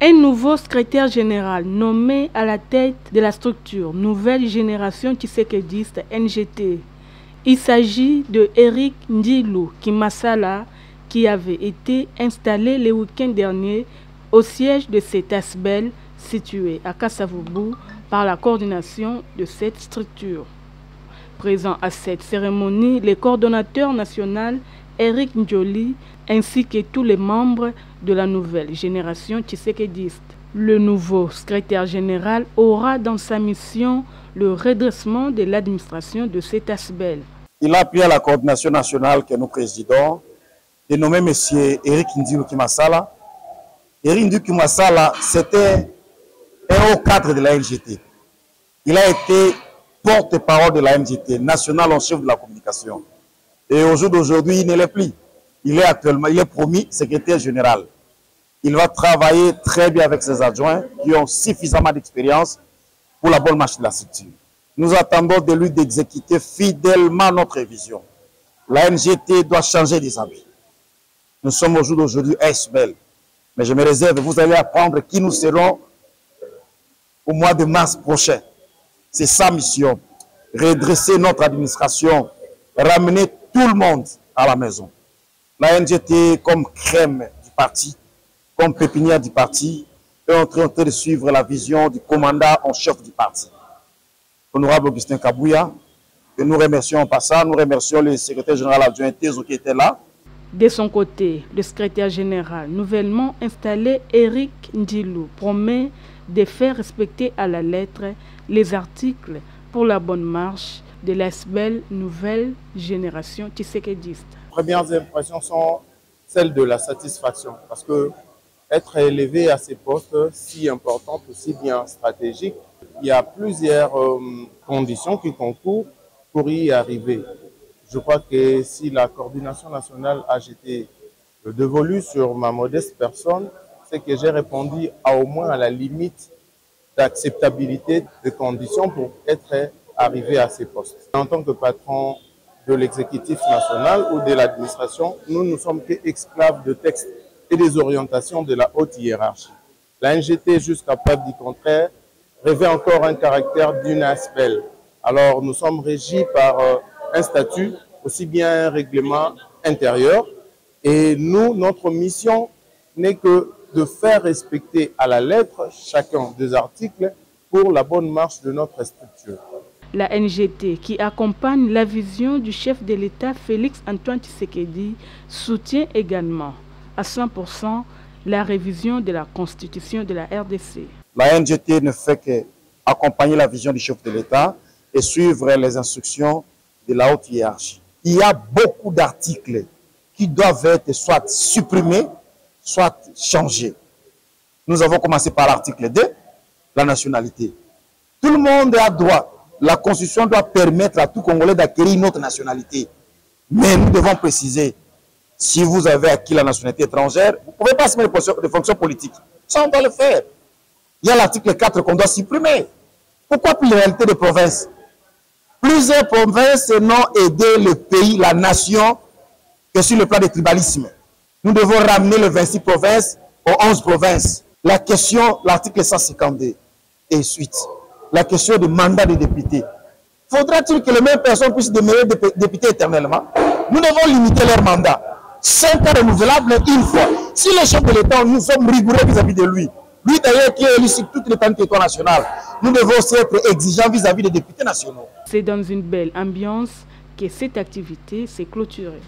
Un nouveau secrétaire général nommé à la tête de la structure Nouvelle Génération Tshisekedi NGT. Il s'agit de Eric Ndilou Kimasala qui avait été installé le week-end dernier au siège de cet ASBEL situé à Kasavubu par la coordination de cette structure. Présent à cette cérémonie, le coordonnateur national Eric Ndjoli ainsi que tous les membres de la nouvelle génération tshisekediste. Le nouveau secrétaire général aura dans sa mission le redressement de l'administration de cet ASBEL. Il a appuyé à la coordination nationale que nous présidons de nommer M. Eric Ndilou Kimasala. Eric Ndilou Kimasala, c'était un haut cadre de la NGT. Il a été porte-parole de la NGT, national en chef de la communication. Et au jour d'aujourd'hui, il ne l'est plus. Il est promis secrétaire général. Il va travailler très bien avec ses adjoints qui ont suffisamment d'expérience pour la bonne marche de la structure. Nous attendons de lui d'exécuter fidèlement notre vision. La NGT doit changer des habits. Nous sommes au jour d'aujourd'hui ASBEL. Mais je me réserve, vous allez apprendre qui nous serons au mois de mars prochain. C'est sa mission. Redresser notre administration, ramener tout le monde à la maison. La NGT, comme crème du parti, comme pépinière du parti, est en train de suivre la vision du commandant en chef du parti. Honorable Augustin Kabouya, que nous remercions en passant, nous remercions le secrétaire général adjoint Tezo qui était là. De son côté, le secrétaire général nouvellement installé, Eric Ndilou, promet de faire respecter à la lettre les articles pour la bonne marche de l'ASBEL Nouvelle Génération Tshisekediste. Les premières impressions sont celles de la satisfaction parce que être élevé à ces postes si importants, aussi bien stratégiques, il y a plusieurs conditions qui concourent pour y arriver. Je crois que si la coordination nationale a jeté le dévolu sur ma modeste personne, c'est que j'ai répondu au moins à la limite d'acceptabilité des conditions pour être arrivé à ces postes. En tant que patron de l'exécutif national ou de l'administration, nous ne sommes qu'esclaves de textes et des orientations de la haute hiérarchie. La NGT, jusqu'à preuve du contraire, revêt encore un caractère d'une ASBEL. Alors nous sommes régis par un statut, aussi bien un règlement intérieur. Et nous, notre mission n'est que de faire respecter à la lettre chacun des articles pour la bonne marche de notre structure. La NGT, qui accompagne la vision du chef de l'État Félix Antoine Tshisekedi, soutient également à 100% la révision de la Constitution de la RDC. La NGT ne fait qu'accompagner la vision du chef de l'État et suivre les instructions de la haute hiérarchie. Il y a beaucoup d'articles qui doivent être soit supprimés, soit changés. Nous avons commencé par l'article 2, la nationalité. Tout le monde a droit. La Constitution doit permettre à tout Congolais d'acquérir une autre nationalité. Mais nous devons préciser, si vous avez acquis la nationalité étrangère, vous ne pouvez pas assumer des fonctions politiques. Ça, on doit le faire. Il y a l'article 4 qu'on doit supprimer. Pourquoi pluralité de provinces? Plusieurs provinces n'ont aidé le pays, la nation, que sur le plan du tribalisme. Nous devons ramener les 26 provinces aux 11 provinces. La question, l'article 152 et suite. La question du mandat des députés. Faudra-t-il que les mêmes personnes puissent demeurer députés éternellement? Nous devons limiter leur mandat. 5 ans renouvelables une fois. Si le chef de l'État, nous sommes rigoureux vis-à-vis de lui. Lui d'ailleurs qui est élu sur toute l'étendue du territoire national. Nous devons aussi être exigeants vis-à-vis des députés nationaux. C'est dans une belle ambiance que cette activité s'est clôturée.